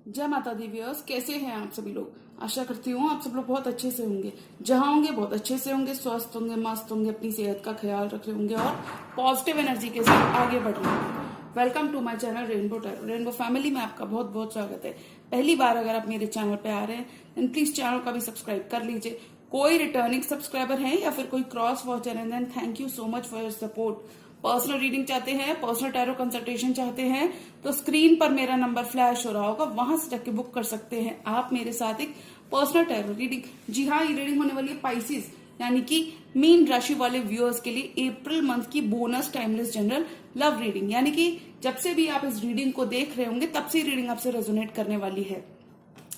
जय माता the viewers, कैसे हैं आप सभी लोग। आशा करती हूँ आप सब लोग बहुत अच्छे से होंगे। जहां होंगे बहुत अच्छे से होंगे, स्वस्थ होंगे, मस्त होंगे, अपनी सेहत का ख्याल रख रहे होंगे और पॉजिटिव एनर्जी के साथ आगे बढ़ रहे होंगे। Welcome to my channel rainbow tarot. Rainbow family में आपका बहुत बहुत स्वागत है। पहली बार अगर आप मेरे चैनल पे आ रहे हैं देन प्लीज चैनल का भी सब्सक्राइब कर लीजिए। कोई रिटर्निंग सब्सक्राइबर है या फिर कोई क्रॉस वॉचर है then thank you so much for your support. Personal reading चाहते हैं, पर्सनल टैरो कंसल्टेशन चाहते हैं तो स्क्रीन पर मेरा नंबर फ्लैश हो रहा होगा, वहां से जाके बुक कर सकते हैं आप मेरे साथ एक पर्सनल टैरो रीडिंग। जी हाँ, ये रीडिंग होने वाली है पाइसिस यानी कि मीन राशि वाले व्यूअर्स के लिए अप्रैल मंथ की bonus timeless general love reading. यानी कि जब से भी आप इस रीडिंग को देख रहे होंगे तब से रीडिंग आपसे रेजोनेट करने वाली है।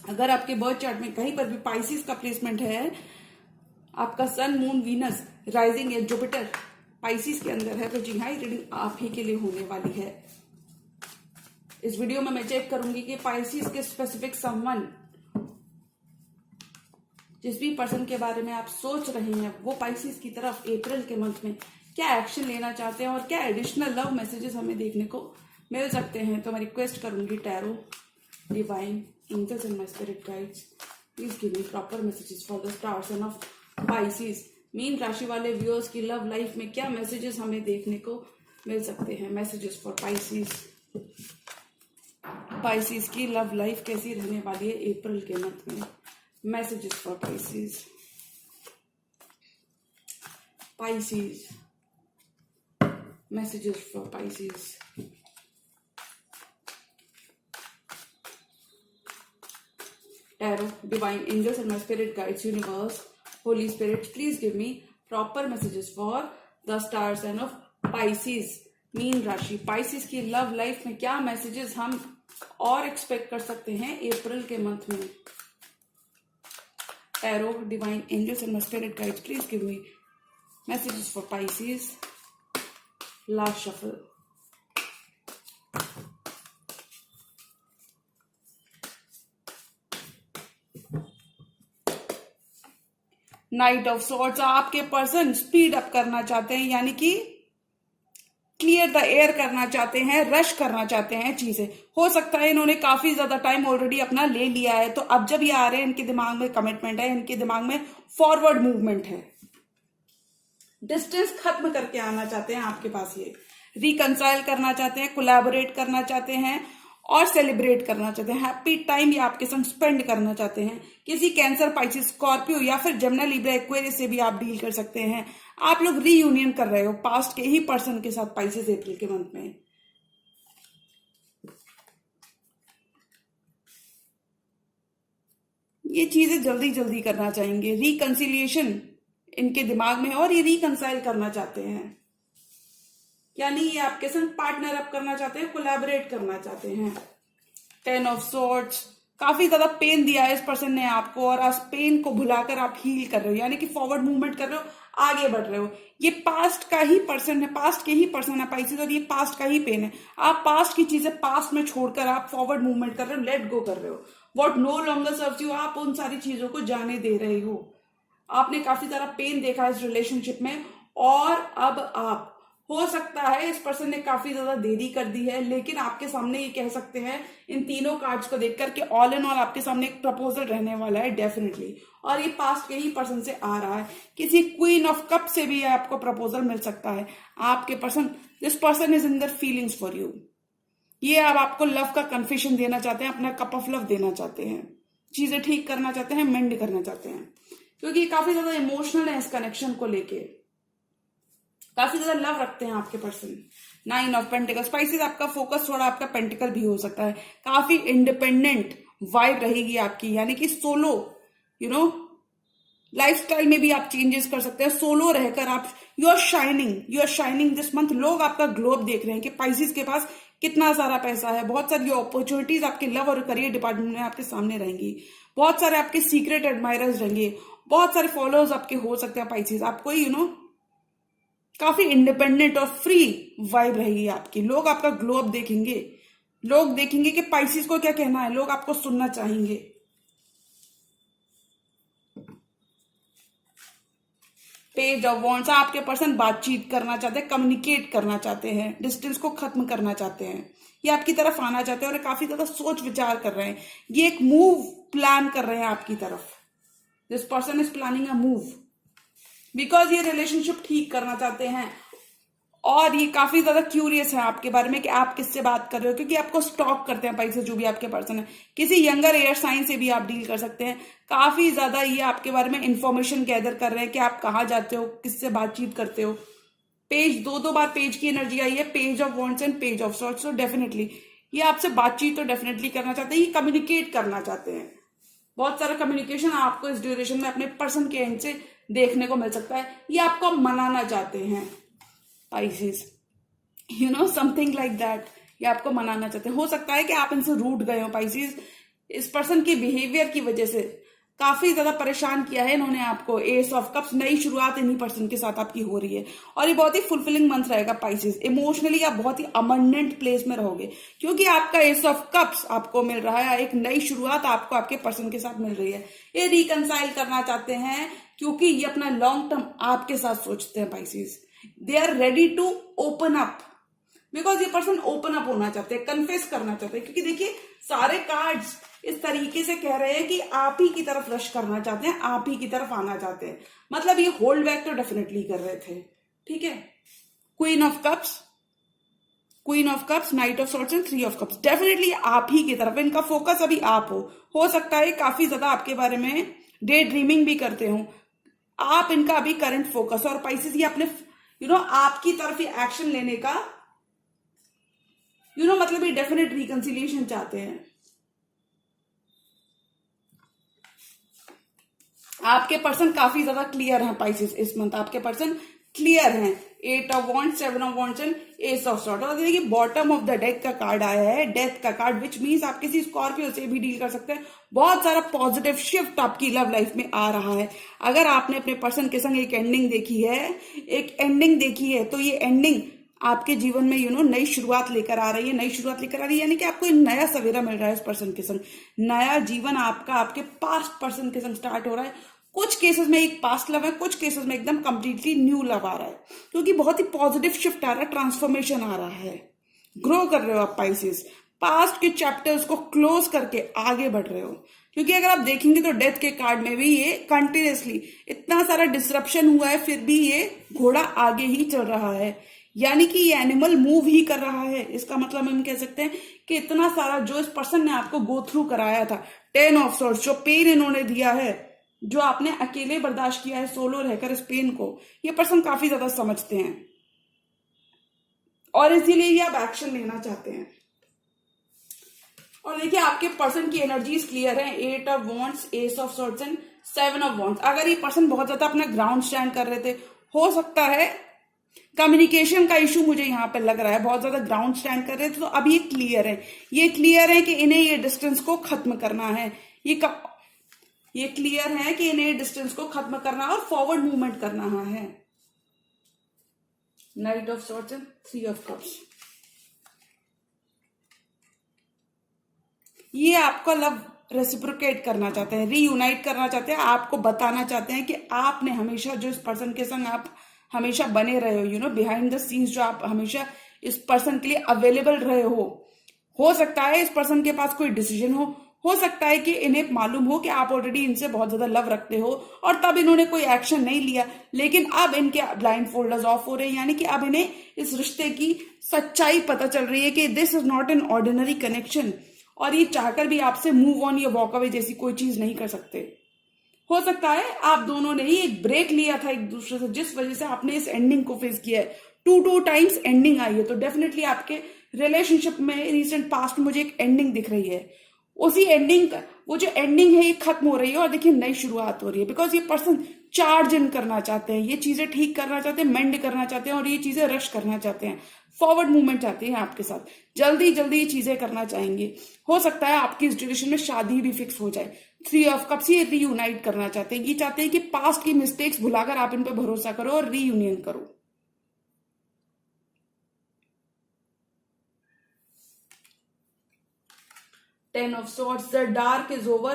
अगर आपके बर्थ चार्ट में कहीं पर भी पाइसिस का प्लेसमेंट है, आपका सन, मून, वीनस, राइजिंग या जुपिटर पाइसिस के अंदर है, तो जी हाँ, ये रीडिंग आप ही के लिए होने वाली है। इस वीडियो में मैं चेक करूंगी कि पाइसिस के स्पेसिफिक समवन, जिस भी पर्सन के बारे में आप सोच रहे हैं, वो पाइसिस की तरफ अप्रैल के मंथ में क्या एक्शन लेना चाहते हैं और क्या एडिशनल लव मैसेजेस हमें देखने को मिल सकते हैं। तो मैं रिक्वेस्ट करूंगी tarot, divine, angels and my spirit guides, please give me proper messages for the star sign of Pisces. मीन राशि वाले व्यूअर्स की लव लाइफ में क्या मैसेजेस हमें देखने को मिल सकते हैं। Messages for Pisces. पाइसिस की लव लाइफ कैसी रहने वाली है अप्रैल के मंथ में। Messages for Pisces. Pisces, messages for Pisces. Tarot, divine angels and my spirit guides, universe, Holy Spirit, please give me proper messages for the star sign of Pisces, mean राशि। Pisces की love life में क्या messages हम और expect कर सकते हैं अप्रैल के मंथ में। Tarot, divine angels and my spirit guides, please give me messages for Pisces. Last shuffle. Night of swords, आपके पर्सन स्पीड अप करना चाहते हैं, यानी कि क्लियर द एयर करना चाहते हैं, रश करना चाहते हैं चीजें। हो सकता है इन्होंने काफी ज्यादा टाइम ऑलरेडी अपना ले लिया है, तो अब जब ये आ रहे हैं इनके दिमाग में कमिटमेंट है, इनके दिमाग में फॉरवर्ड मूवमेंट है। डिस्टेंस खत्म करके आना चाहते हैं आपके पास, ये रिकंसाइल करना चाहते हैं, कोलैबोरेट करना चाहते हैं और सेलिब्रेट करना चाहते हैं। हैप्पी टाइम ये आपके संग स्पेंड करना चाहते हैं। किसी कैंसर, पाइसिस, स्कॉर्पियो या फिर जमुना, लिब्रा, एक्वेरियस से भी आप डील कर सकते हैं। आप लोग रीयूनियन कर रहे हो पास्ट के ही पर्सन के साथ पाइसिस अप्रैल के मंथ में। ये चीजें जल्दी जल्दी करना चाहेंगे। रिकंसिलिएशन इनके दिमाग में है और ये रिकंसाइल करना चाहते हैं, यानी ये आपके संग पार्टनर अप करना चाहते हैं, कोलैबोरेट करना चाहते हैं। 10 ऑफ सॉर्ड्स, काफी ज्यादा पेन दिया है इस पर्सन ने आपको और उस पेन को भुलाकर आप हील कर रहे हो, यानी कि फॉरवर्ड मूवमेंट कर रहे हो, आगे बढ़ रहे हो। ये पास्ट का ही पर्सन है, पास्ट के ही पर्सन है पाइसिस, और ये पास्ट का ही पेन है। आप पास्ट की चीजें पास्ट में छोड़कर आप फॉरवर्ड मूवमेंट कर रहे हो, लेट गो कर रहे हो। What no longer serves you, आप उन सारी चीजों को जाने दे रहे हो। आपने काफी सारा पेन देखा इस रिलेशनशिप में और अब आप, हो सकता है इस पर्सन ने काफी ज्यादा देरी कर दी है, लेकिन आपके सामने ये कह सकते हैं इन तीनों कार्ड्स को देखकर कि ऑल इन ऑल आपके सामने एक प्रपोजल रहने वाला है डेफिनेटली, और ये पास्ट के ही पर्सन से आ रहा है। किसी क्वीन ऑफ कप से भी आपको प्रपोजल मिल सकता है। आपके person, this person is in their feelings for you. ये अब आपको लव का कन्फेशन देना चाहते हैं, अपना कप ऑफ लव देना चाहते हैं, चीजें ठीक करना चाहते हैं, मेंड करना चाहते हैं, क्योंकि काफी ज्यादा इमोशनल है इस कनेक्शन को लेके। काफी ज्यादा लव रखते हैं आपके पर्सन। 9 ऑफ पेंटिकल्स, स्पाइसेस, आपका फोकस थोड़ा आपका पेंटिकल भी हो सकता है। काफी इंडिपेंडेंट वाइब रहेगी आपकी, यानी कि सोलो, लाइफस्टाइल में भी आप चेंजेस कर सकते हैं। सोलो रहकर आप, you are shining this month. लोग आपका ग्लोब देख रहे हैं कि पाइसिस के पास कितना सारा पैसा है। बहुत सारी अपॉर्चुनिटीज आपके लव और करियर डिपार्टमेंट में आपके सामने रहेंगी। बहुत सारे आपके सीक्रेट एडमायरर्स रहेंगे, बहुत सारे फॉलोअर्स आपके हो सकते हैं पाइसिस। आपको काफी इंडिपेंडेंट और फ्री वाइब रहेगी आपकी। लोग आपका ग्लो अप देखेंगे, लोग देखेंगे कि पाइसिस को क्या कहना है, लोग आपको सुनना चाहेंगे। पेज ऑफ वॉन्ड्स, आपके पर्सन बातचीत करना चाहते हैं, कम्युनिकेट करना चाहते हैं, डिस्टेंस को खत्म करना चाहते हैं, ये आपकी तरफ आना चाहते हैं और काफी ज्यादा सोच विचार कर रहे हैं, ये एक मूव प्लान कर रहे हैं आपकी तरफ। This person is planning a move because ये रिलेशनशिप ठीक करना चाहते हैं और ये काफी ज्यादा क्यूरियस है आपके बारे में कि आप किससे बात कर रहे हो, क्योंकि आपको स्टॉक करते हैं पैसे जो भी आपके पर्सन है। किसी यंगर एयर साइन से भी आप डील कर सकते हैं। काफी ज्यादा ये आपके बारे में इंफॉर्मेशन गैदर कर रहे हैं कि आप कहाँ जाते हो, किससे बातचीत करते हो। पेज दो बार पेज की एनर्जी आई है, page of wands and page of swords. तो डेफिनेटली ये आपसे बातचीत तो डेफिनेटली करना चाहते हैं, ये कम्युनिकेट करना चाहते हैं। बहुत सारा कम्युनिकेशन आपको इस ड्यूरेशन में अपने पर्सन के एंड से देखने को मिल सकता है। ये आपको मनाना चाहते हैं Pisces, समथिंग लाइक दैट। ये आपको मनाना चाहते हैं। हो सकता है कि आप इनसे रूठ गए हो Pisces। इस पर्सन के बिहेवियर की वजह से काफी ज्यादा परेशान किया है इन्होंने आपको। एस ऑफ कप्स, नई शुरुआत इन्हीं पर्सन के साथ आपकी हो रही है और ये बहुत ही फुलफिलिंग मंथ रहेगा Pisces। इमोशनली आप बहुत ही अबंडेंट प्लेस में रहोगे क्योंकि आपका एस ऑफ कप्स आपको मिल रहा है। एक नई शुरुआत आपको आपके पर्सन के साथ मिल रही है। ये रिकंसाइल करना चाहते हैं क्योंकि ये अपना लॉन्ग टर्म आपके साथ सोचते हैं Pisces। They are ready to open up because ये पर्सन ओपन अप होना चाहते हैं, कन्फेस करना चाहते हैं। क्योंकि देखिए सारे कार्ड्स इस तरीके से कह रहे हैं कि आप ही की तरफ रश करना चाहते हैं, आप ही की तरफ आना चाहते हैं। मतलब ये होल्ड बैक तो डेफिनेटली कर रहे थे। ठीक है, queen of cups, night of swords and 3 of cups. Definitely आप ही की तरफ इनका फोकस अभी आप हो सकता है काफी ज्यादा आपके बारे में डे ड्रीमिंग भी करते हो आप। इनका अभी करंट फोकस और Pisces ये अपने आपकी तरफ ही एक्शन लेने का मतलब ये डेफिनेट रिकंसिलिएशन चाहते हैं। आपके पर्सन काफी ज्यादा क्लियर हैं Pisces इस मंथ। आपके पर्सन क्लियर हैं। 8 of wands, 7 of wands and S of sword. और देखिए बॉटम ऑफ द डेक का कार्ड आया है, डेथ का कार्ड, विच मीन्स आप किसी स्कॉर्पियो से भी डील कर सकते हैं। बहुत सारा पॉजिटिव शिफ्ट आपकी लव लाइफ में आ रहा है। अगर आपने अपने पर्सन के संग एक एंडिंग देखी है तो ये एंडिंग आपके जीवन में नई शुरुआत लेकर आ रही है। नई शुरुआत लेकर आ रही है यानी कि आपको एक नया सवेरा मिल रहा है इस पर्सन के संग। नया जीवन आपका आपके पास्ट पर्सन के संग स्टार्ट हो रहा है। कुछ केसेस में एक पास्ट लव है, कुछ केसेस में एकदम कंप्लीटली न्यू लव आ रहा है क्योंकि बहुत ही पॉजिटिव शिफ्ट आ रहा है, ट्रांसफॉर्मेशन आ रहा है। ग्रो कर रहे हो आप Pisces। पास्ट के चैप्टर्स को क्लोज करके आगे बढ़ रहे हो क्योंकि अगर आप देखेंगे तो डेथ के कार्ड में भी ये कंटिन्यूसली इतना सारा डिसरप्शन हुआ है फिर भी ये घोड़ा आगे ही चल रहा है। यानी कि ये एनिमल मूव ही कर रहा है। इसका मतलब हम कह सकते हैं कि इतना सारा जो इस पर्सन ने आपको गो थ्रू कराया था, 10 ऑफ सॉर्ड्स, जो पेन इन्होंने दिया है, जो आपने अकेले बर्दाश्त किया है सोलो रहकर इस पेन को, ये पर्सन काफी ज्यादा समझते हैं और इसीलिए ये आप एक्शन लेना चाहते हैं। और देखिए आपके पर्सन की एनर्जीज क्लियर है। 8 of wands, S of swords and 7 of wands. अगर ये पर्सन बहुत ज्यादा अपना ग्राउंड स्टैंड कर रहे थे, हो सकता है कम्युनिकेशन का इशू मुझे यहाँ पे लग रहा है, बहुत ज्यादा ग्राउंड स्टैंड कर रहे थे, तो अब ये क्लियर है कि इन्हें ये डिस्टेंस को खत्म करना है। ये क्लियर है कि इन्हें डिस्टेंस को खत्म करना और फॉरवर्ड मूवमेंट करना है। Night of swords and 3 of cups. ये आपका लव रेसिप्रोकेट करना चाहते हैं, रीयूनाइट करना चाहते हैं, आपको बताना चाहते हैं कि आपने हमेशा जो इस पर्सन के संग आप हमेशा बने रहे हो, बिहाइंड द सीन्स जो आप हमेशा इस पर्सन के लिए अवेलेबल रहे हो सकता है इस पर्सन के पास कोई डिसीजन हो सकता है कि इन्हें मालूम हो कि आप ऑलरेडी इनसे बहुत ज्यादा लव रखते हो और तब इन्होंने कोई एक्शन नहीं लिया, लेकिन अब इनके ब्लाइंड फोल्डर्स ऑफ हो रहे हैं। यानी कि अब इन्हें इस रिश्ते की सच्चाई पता चल रही है कि this is not an ordinary connection और ये चाहकर भी आपसे मूव ऑन या वॉक अवे जैसी कोई चीज नहीं कर सकते। हो सकता है आप दोनों ने ही एक ब्रेक लिया था एक दूसरे से, जिस वजह से आपने इस एंडिंग को फेस किया है। 2 टाइम्स एंडिंग आई है, तो डेफिनेटली आपके रिलेशनशिप में रिसेंट पास्ट में मुझे एक एंडिंग दिख रही है। उसी एंडिंग का वो जो एंडिंग है ये खत्म हो रही है और देखिए नई शुरुआत हो रही है। बिकॉज ये पर्सन चार्ज इन करना चाहते हैं, ये चीजें ठीक करना चाहते हैं, मेंड करना चाहते हैं और ये चीजें रश करना चाहते हैं, फॉरवर्ड मूवमेंट चाहते हैं आपके साथ, जल्दी जल्दी ये चीजें करना चाहेंगे। हो सकता है आपकी इस ड्यूरेशन में शादी भी फिक्स हो जाए। 3 ऑफ कप्स, ये रीयूनाइट करना चाहते हैं, ये चाहते हैं कि पास्ट की मिस्टेक्स भुलाकर आप इन पर भरोसा करो और रीयूनियन करो। Ten of Swords, the dark is over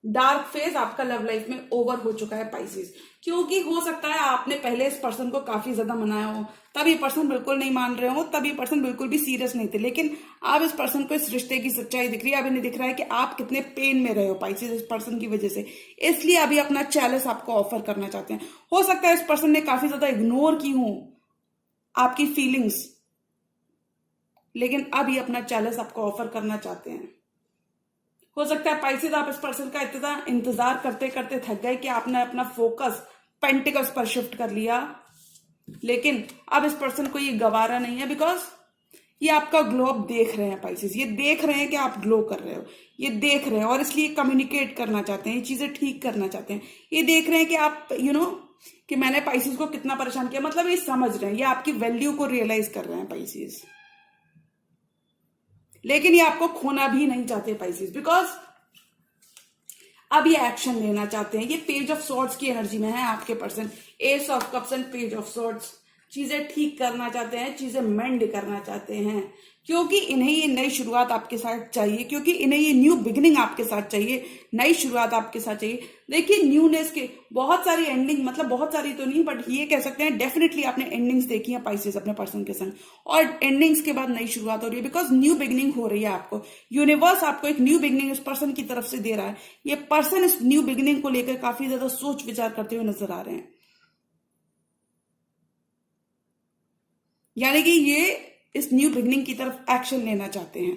dark phase आपका लव लाइफ में ओवर हो चुका है पाइसेस। क्योंकि हो सकता है आपने पहले इस पर्सन को काफी ज्यादा मनाया हो, तब ये पर्सन बिल्कुल नहीं मान रहे हो, तब ये पर्सन बिल्कुल भी सीरियस नहीं थे, लेकिन अब इस पर्सन को इस रिश्ते की सच्चाई दिख रही है। अब इन्हें दिख रहा है कि आप कितने पेन में रहे हो पाइसेस इस पर्सन की वजह से, इसलिए अभी अपना चैलेंज आपको ऑफर करना चाहते हैं। हो सकता है इस पर्सन ने काफी ज्यादा इग्नोर की हो आपकी फीलिंग्स, लेकिन अब ये अपना चैलेंज आपको ऑफर करना चाहते हैं। हो सकता है पाइसेस आप इस पर्सन का इतना इंतजार करते करते थक गए कि आपने अपना फोकस पेंटिकल्स पर शिफ्ट कर लिया, लेकिन अब इस पर्सन को ये गवारा नहीं है, बिकॉज ये आपका ग्लो अप देख रहे हैं पाइसेस, ये देख रहे हैं कि आप ग्लो कर रहे हो, ये देख रहे हैं और इसलिए कम्युनिकेट करना चाहते हैं, ये चीजें ठीक करना चाहते हैं। ये देख रहे हैं कि आप कि मैंने पाइसेस को कितना परेशान किया, मतलब ये समझ रहे हैं, ये आपकी वैल्यू को रियलाइज कर रहे हैं पाइसेस। लेकिन ये आपको खोना भी नहीं चाहते पाइसेस, बिकॉज अब ये एक्शन लेना चाहते हैं। ये पेज ऑफ सॉर्ड्स की एनर्जी में है आपके person, S of cups and page of swords. चीजें ठीक करना चाहते हैं, चीजें मेंड करना चाहते हैं, क्योंकि इन्हें ये नई शुरुआत आपके साथ चाहिए, क्योंकि इन्हें ये न्यू बिगिनिंग आपके साथ चाहिए, नई शुरुआत आपके साथ चाहिए। देखिए न्यूनेस के बहुत सारी एंडिंग, मतलब बहुत सारी तो नहीं, बट ये कह सकते हैं डेफिनेटली आपने एंडिंग्स देखी हैं पाइसेस अपने पर्सन के संग, और एंडिंग्स के बाद नई शुरुआत हो रही है, बिकॉज न्यू बिगिनिंग हो रही है आपको। यूनिवर्स आपको एक न्यू बिगिनिंग इस पर्सन की तरफ से दे रहा है। ये पर्सन इस न्यू बिगिनिंग को लेकर काफी ज्यादा सोच विचार करते हुए नजर आ रहे हैं, यानी कि ये इस न्यू बिगिनिंग की तरफ एक्शन लेना चाहते हैं।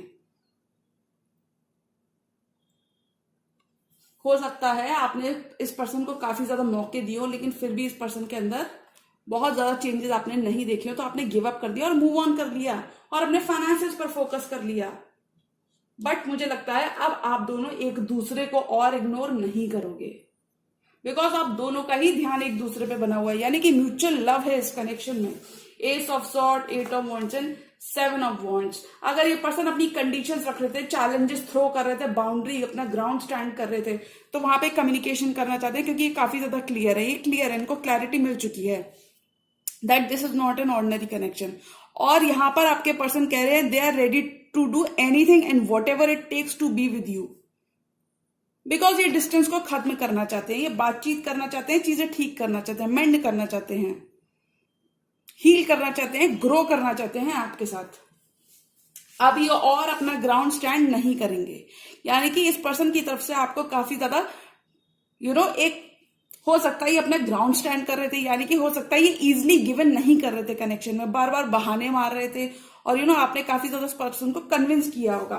हो सकता है आपने इस पर्सन को काफी ज्यादा मौके दिए हो, लेकिन फिर भी इस पर्सन के अंदर बहुत ज्यादा चेंजेस आपने नहीं देखे हो, तो आपने गिव अप कर दिया और मूव ऑन कर लिया और अपने फाइनेंसेस पर फोकस कर लिया। बट मुझे लगता है अब आप दोनों एक दूसरे को और इग्नोर नहीं करोगे, बिकॉज आप दोनों का ही ध्यान एक दूसरे पे बना हुआ है, यानी कि म्यूचुअल लव है इस कनेक्शन में। Ace of swords, eight of wands and seven of wands. अगर ये पर्सन अपनी कंडीशंस रख रहे थे, चैलेंजेस थ्रो कर रहे थे, बाउंड्री अपना ग्राउंड स्टैंड कर रहे थे, तो वहां पे कम्युनिकेशन करना चाहते हैं, क्योंकि ये काफी ज्यादा क्लियर है, ये क्लियर है, इनको क्लैरिटी मिल चुकी है that this is not an ordinary connection. और यहां पर आपके पर्सन कह रहे हैं they are ready to do anything and whatever it takes to be with you, because ये डिस्टेंस को खत्म करना चाहते हैं, ये बातचीत करना चाहते हैं, चीजें ठीक करना चाहते हैं, मेंड करना चाहते हैं, हील करना चाहते हैं, ग्रो करना चाहते हैं आपके साथ। अब ये और अपना ग्राउंड स्टैंड नहीं करेंगे, यानी कि इस पर्सन की तरफ से आपको काफी ज्यादा एक हो सकता है ये अपना ग्राउंड स्टैंड कर रहे थे, यानी कि हो सकता है ये इजिली गिवन नहीं कर रहे थे कनेक्शन में, बार बार बहाने मार रहे थे, और आपने काफी ज्यादा इस पर्सन को कन्विंस किया होगा,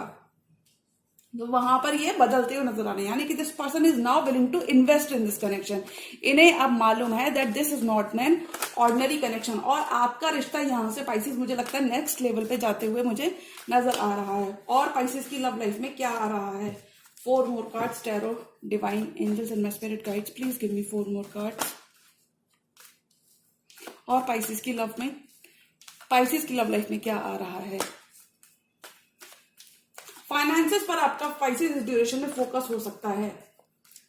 तो वहां पर ये बदलते हुए नजर आ रहे हैं, यानी कि this person is now willing to invest in this connection. इन्हें अब मालूम है that this is not an ordinary connection, और आपका रिश्ता यहां से पाइसेस मुझे लगता है नेक्स्ट लेवल पे जाते हुए मुझे नजर आ रहा है। और पाइसेस की लव लाइफ में क्या आ रहा है? 4 more cards, tarot, divine angels and my spirit guides, please give me 4 more cards। और पाइसेस की लव लाइफ में क्या आ रहा है? फाइनेंसेस पर आपका पाइसेस इस ड्यूरेशन में फोकस हो सकता है।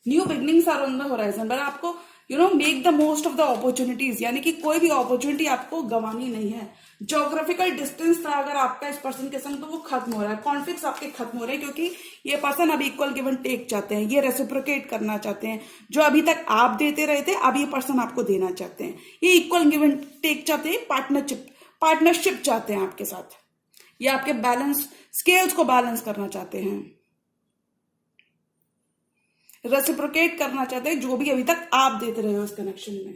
New beginnings are on the horizon, but आपको make the most of the opportunities, यानी कि कोई भी अपॉर्चुनिटी आपको गंवानी नहीं है। ज्योग्राफिकल डिस्टेंस था अगर आपका इस पर्सन के संग, तो वो खत्म हो रहा है, कॉन्फ्लिक्ट्स आपके खत्म हो रहे हैं, क्योंकि ये पर्सन अब इक्वल गिवन टेक चाहते हैं, ये रेसिप्रोकेट करना चाहते हैं। जो अभी तक आप देते रहे थे, अब ये पर्सन आपको देना चाहते हैं, ये इक्वल गिवन टेक चाहते हैं, पार्टनरशिप चाहते हैं आपके साथ, ये आपके बैलेंस स्केल्स को बैलेंस करना चाहते हैं, रेसिप्रोकेट करना चाहते हैं जो भी अभी तक आप देते रहे हो इस कनेक्शन में।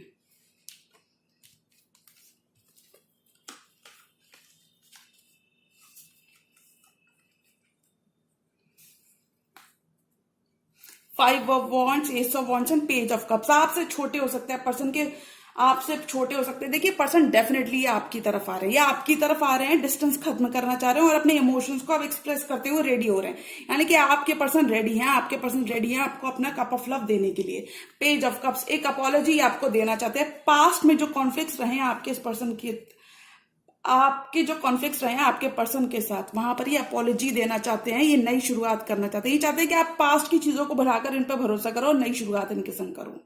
Five of wands, S of wands and page of cups. आपसे छोटे हो सकते हैं पर्सन के, आपसे छोटे हो सकते हैं। देखिए पर्सन डेफिनेटली आपकी तरफ आ रहे हैं, या आपकी तरफ आ रहे हैं, डिस्टेंस खत्म करना चाह रहे हैं और अपने इमोशंस को आप एक्सप्रेस करते हुए रेडी हो रहे हैं, यानी कि आपके पर्सन रेडी हैं, आपको अपना कप ऑफ लव देने के लिए। पेज ऑफ कप्स, एक अपॉलॉजी आपको देना चाहते हैं। पास्ट में जो कॉन्फ्लिक्ट्स रहे हैं आपके पर्सन के साथ, वहां पर ये अपॉलॉजी देना चाहते हैं, ये नई शुरुआत करना चाहते हैं, ये चाहते हैं कि आप पास्ट की चीजों को बढ़ाकर इन पर भरोसा करो और नई शुरुआत इनके संग करो।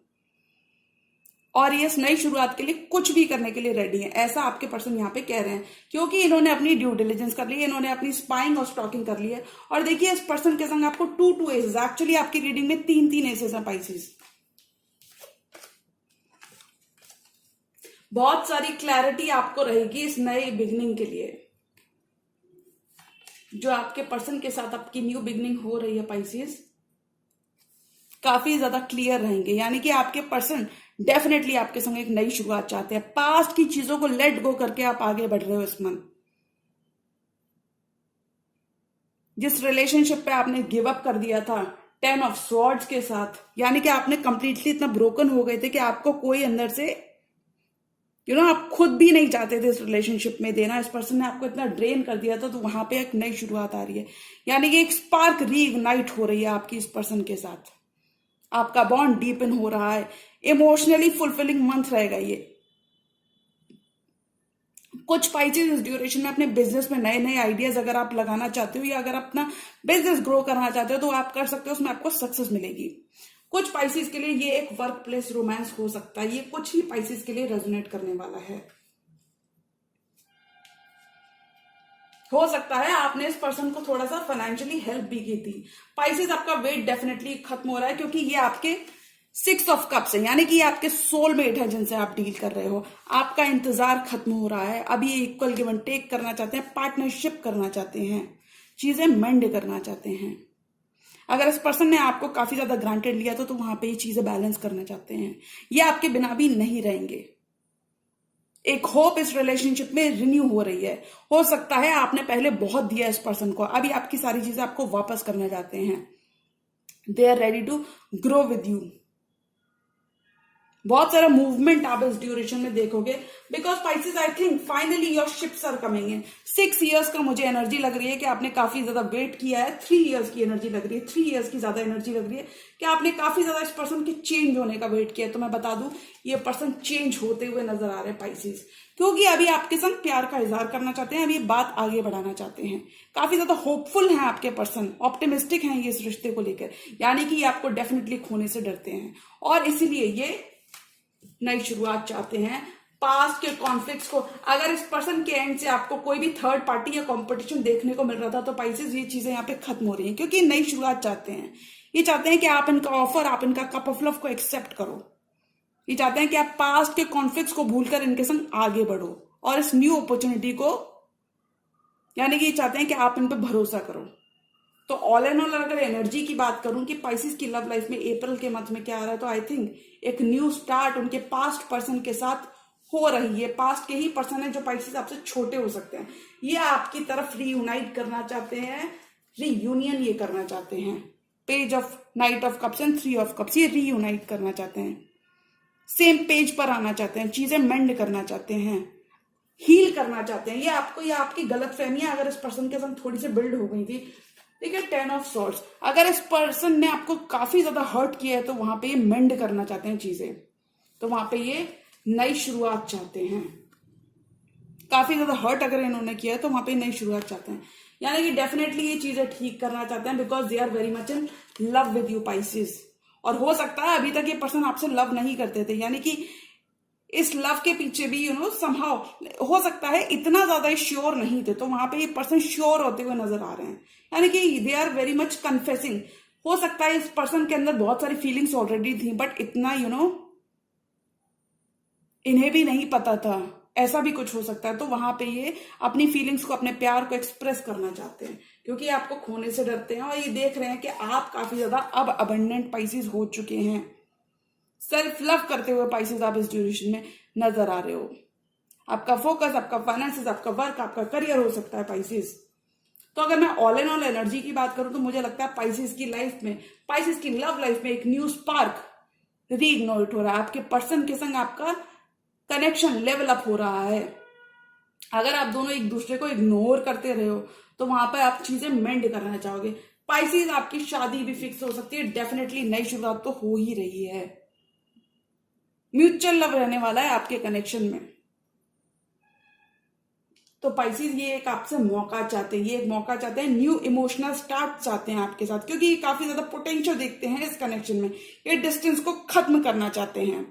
और ये इस नई शुरुआत के लिए कुछ भी करने के लिए रेडी है, ऐसा आपके पर्सन यहाँ पे कह रहे हैं, क्योंकि इन्होंने अपनी ड्यू डिलिजेंस कर ली है, इन्होंने अपनी स्पाइंग और स्टॉकिंग कर ली है। और देखिए इस पर्सन के संग आपको 2 एसेस, एक्चुअली आपकी रीडिंग में 3 एसेस हैं पाइसेस। बहुत सारी क्लैरिटी आपको रहेगी इस नए बिगनिंग के लिए। जो आपके पर्सन के साथ आपकी न्यू बिगनिंग हो रही है पाइसेस, काफी ज्यादा क्लियर रहेंगे, यानी कि आपके पर्सन डेफिनेटली आपके संग एक नई शुरुआत चाहते हैं। पास्ट की चीजों को लेट गो करके आप आगे बढ़ रहे हो इस मंथ। जिस रिलेशनशिप पे आपने गिव अप कर दिया था 10 ऑफ स्वॉर्ड्स के साथ, यानी कि आपने कंप्लीटली इतना ब्रोकन हो गए थे कि आपको कोई अंदर से आप खुद भी नहीं चाहते थे इस रिलेशनशिप में देना, इस पर्सन ने आपको इतना ड्रेन कर दिया था, तो वहां पे एक नई शुरुआत आ रही है, यानी कि एक स्पार्क रीइग्नाइट हो रही है आपकी इस पर्सन के साथ। आपका बॉन्ड डीपन हो रहा है, इमोशनली फुलफिलिंग मंथ रहेगा ये। कुछ पाइसेस इस ड्यूरेशन में अपने बिजनेस में नए नए आइडियाज अगर आप लगाना चाहते हो या अगर अपना बिजनेस ग्रो करना चाहते हो तो आप कर सकते हो, उसमें आपको सक्सेस मिलेगी। कुछ पाइसेस के लिए ये एक वर्क प्लेस रोमांस हो सकता है, ये कुछ ही पाइसेस के लिए रेजोनेट करने वाला है। हो सकता है आपने इस पर्सन को थोड़ा सा फाइनेंशियली हेल्प भी की थी। पाइसेस आपका वेट डेफिनेटली खत्म हो रहा है, क्योंकि ये आपके 6 ऑफ कप्स है, यानी कि ये आपके सोलमेट है जिनसे आप डील कर रहे हो। आपका इंतजार खत्म हो रहा है, अब ये इक्वल गिव एंड टेक करना चाहते हैं, पार्टनरशिप करना चाहते हैं, चीजें मेंड करना चाहते हैं। अगर इस पर्सन ने आपको काफी ज्यादा ग्रांटेड लिया तो वहां पे ये चीजें बैलेंस करना चाहते हैं। ये आपके बिना भी नहीं रहेंगे। एक होप इस रिलेशनशिप में रिन्यू हो रही है। हो सकता है आपने पहले बहुत दिया इस पर्सन को, अभी आपकी सारी चीजें आपको वापस करना चाहते हैं। They are ready to grow with you. बहुत सारा मूवमेंट आप इस ड्यूरेशन में देखोगे, because Pisces I think finally your ships are coming in. 6 years का मुझे एनर्जी लग रही है कि आपने काफी ज्यादा वेट किया है। 3 इयर्स की एनर्जी लग रही है, 3 इयर्स की ज्यादा एनर्जी लग रही है कि आपने काफी ज्यादा इस पर्सन के चेंज होने का वेट किया है। तो मैं बता दूं, ये पर्सन चेंज होते हुए नजर आ रहे हैं पाइसेस, क्योंकि अभी आपके संग प्यार का इजहार करना चाहते हैं, अभी बात आगे बढ़ाना चाहते हैं। काफी ज्यादा होपफुल हैं आपके पर्सन, ऑप्टिमिस्टिक हैं ये इस रिश्ते को लेकर, यानी कि ये आपको डेफिनेटली खोने से डरते हैं और इसीलिए ये नई शुरुआत चाहते हैं। पास्ट के कॉन्फ्लिक्ट्स को, अगर इस पर्सन के एंड से आपको कोई भी थर्ड पार्टी या कंपटीशन देखने को मिल रहा था तो पाइसेस ये चीजें यहाँ पे खत्म हो रही हैं, क्योंकि नई शुरुआत चाहते हैं। ये चाहते हैं कि आप इनका ऑफर, आप इनका कप ऑफ लव को एक्सेप्ट करो। ये चाहते हैं कि आप पास्ट के कॉन्फ्लिक्ट्स को भूलकर इनके संग आगे बढ़ो और इस न्यू अपॉर्चुनिटी को, यानी कि ये चाहते हैं कि आप इन पर भरोसा करो। तो ऑल एंड ऑल अगर एनर्जी की बात करूं कि पाइसेस की लव लाइफ में अप्रैल के मंथ में क्या आ रहा है, तो आई थिंक एक न्यू स्टार्ट उनके पास्ट पर्सन के साथ हो रही है। पास्ट के ही पर्सन है जो पाइसेस आपसे छोटे हो सकते हैं, ये आपकी तरफ रीयूनाइट करना चाहते हैं, रीयूनियन ये करना चाहते हैं। Page of night of cups and 3 of cups, ये रीयूनाइट करना चाहते हैं, सेम पेज पर आना चाहते हैं, चीजें मेंड करना चाहते हैं, हील करना चाहते हैं। ये आपको, ये आपकी गलत फहमियां अगर इस पर्सन के संग थोड़ी सी बिल्ड हो गई थी, देखिए 10 ऑफ सॉर्ड्स, अगर इस पर्सन ने आपको काफी ज्यादा हर्ट किया है तो वहां पे ये मेंड करना चाहते हैं चीजें, तो वहां पे ये नई शुरुआत चाहते हैं। काफी ज्यादा हर्ट अगर इन्होंने किया है तो वहां पे नई शुरुआत चाहते हैं, यानी कि डेफिनेटली ये चीजें ठीक करना चाहते हैं, because they are very much in love with you Pisces. और हो सकता है अभी तक ये पर्सन आपसे लव नहीं करते थे, यानी कि इस लव के पीछे भी समहाउ हो सकता है इतना ज्यादा श्योर नहीं थे, तो वहां पे ये पर्सन श्योर होते हुए नजर आ रहे हैं, यानी कि they are very much confessing. हो सकता है इस पर्सन के अंदर बहुत सारी फीलिंग्स ऑलरेडी थी, बट इतना इन्हें भी नहीं पता था, ऐसा भी कुछ हो सकता है। तो वहां पे ये अपनी फीलिंग्स को, अपने प्यार को एक्सप्रेस करना चाहते हैं, क्योंकि आपको खोने से डरते हैं और ये देख रहे हैं कि आप काफी ज्यादा अब अबंडेंट पाइसेस हो चुके हैं। सेल्फ लव करते हुए पाइसेस आप इस ड्यूरेशन में नजर आ रहे हो। आपका फोकस, आपका फाइनेंसेस, आपका वर्क, आपका करियर हो सकता है पाइसेस। तो अगर मैं ऑल एंड ऑल एनर्जी की बात करूं तो मुझे लगता है पाइसेस की लाइफ में, पाइसेस की लव लाइफ में एक न्यू स्पार्क रीइग्नाइट हो रहा है। आपके पर्सन के संग आपका कनेक्शन लेवल अप हो रहा है। अगर आप दोनों एक दूसरे को इग्नोर करते रहे हो तो वहां पर आप चीजें मेंड करना चाहोगे। पाइसेस आपकी शादी भी फिक्स हो सकती है, डेफिनेटली नई शुरुआत तो हो ही रही है। म्यूचुअल लव रहने वाला है आपके कनेक्शन में। तो पाइसेस ये एक आपसे मौका चाहते हैं, ये एक मौका चाहते हैं, न्यू इमोशनल स्टार्ट चाहते हैं आपके साथ, क्योंकि ये काफी ज्यादा पोटेंशियल देखते हैं इस कनेक्शन में। ये डिस्टेंस को खत्म करना चाहते हैं।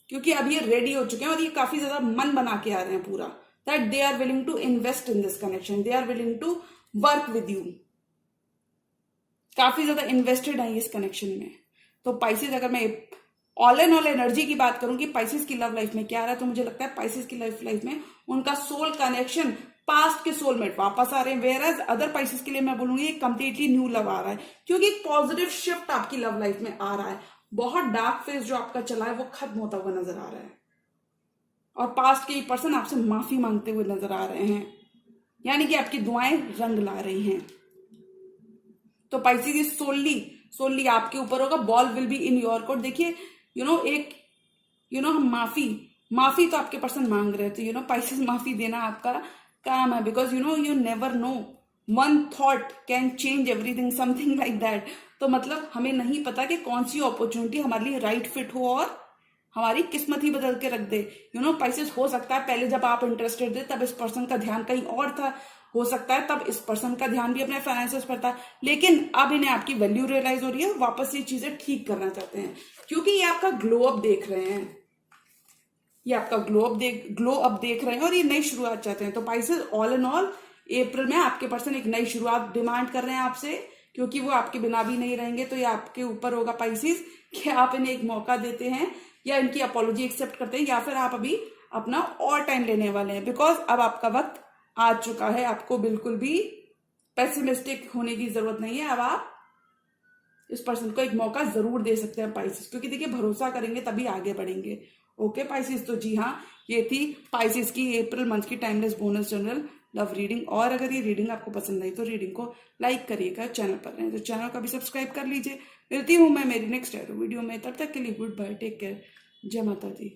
क्योंकि अब ये रेडी हो चुके हैं और ये काफी ज्यादा मन बना के आ रहे हैं पूरा, that they are willing to invest in this connection, they are willing to work with you, काफी ज्यादा इन्वेस्टेड है इस कनेक्शन में। तो पाइसेस, अगर मैं ऑल एंड ऑल एनर्जी की बात करूं कि पाइसेस की लव लाइफ में क्या आ रहा है, तो मुझे लगता है पाइसेस की लाइफ में उनका सोल कनेक्शन, पास्ट के सोलमेट वापस आ रहे हैं। वेयर एज अदर पाइसेस के लिए मैं बोलूंगी कंप्लीटली न्यू लव आ रहा है, क्योंकि एक पॉजिटिव शिफ्ट आपकी लव लाइफ में आ रहा है। बहुत डार्क फेज जो आपका चला है वो खत्म होता हुआ नजर आ रहा है, और पास्ट के पर्सन आपसे माफी मांगते हुए नजर आ रहे हैं, यानी कि आपकी दुआएं रंग ला रही हैं। तो पाइसेस सोलली आपके ऊपर होगा, ball will be in your court. देखिए हम माफी तो आपके पर्सन मांग रहे थे, पाइसेस माफी देना आपका काम है, because you never know, one thought can change everything, something like that. तो मतलब हमें नहीं पता कि कौन सी अपॉर्चुनिटी हमारे लिए राइट फिट हो और हमारी किस्मत ही बदल के रख दे। पाइसेस हो सकता है पहले जब आप इंटरेस्टेड थे तब इस पर्सन का ध्यान कहीं और था, हो सकता है तब इस पर्सन का ध्यान भी अपने फाइनेंसेस पर था, लेकिन अब इन्हें आपकी वैल्यू रियलाइज हो रही है, वापस ये चीजें ठीक करना चाहते हैं, क्योंकि ये आपका ग्लो अप देख रहे हैं, ये आपका ग्लो अप देख रहे हैं और ये नई शुरुआत चाहते हैं। तो पाइसेस ऑल एंड ऑल अप्रैल में आपके पर्सन एक नई शुरुआत डिमांड कर रहे हैं आपसे, क्योंकि वो आपके बिना भी नहीं रहेंगे। तो ये आपके ऊपर होगा पाइसेस कि आप इन्हें एक मौका देते हैं या इनकी अपॉलॉजी एक्सेप्ट करते हैं, या फिर आप अभी अपना और टाइम लेने वाले हैं, बिकॉज अब आपका वक्त आ चुका है। आपको बिल्कुल भी पेसिमिस्टिक होने की जरूरत नहीं है। अब आप इस पर्सन को एक मौका जरूर दे सकते हैं पाइसेस, क्योंकि देखिए भरोसा करेंगे तभी आगे बढ़ेंगे। ओके पाइसेस, तो जी हाँ, ये थी पाइसेस की अप्रैल मंथ की timeless bonus general love reading. और अगर ये रीडिंग आपको पसंद आई तो रीडिंग को लाइक करिएगा, चैनल पर रहें तो चैनल को भी सब्सक्राइब कर लीजिए। मिलती हूँ मैं मेरी नेक्स्ट वीडियो में, तब तक के लिए गुड बाय, टेक केयर, जय माता दी।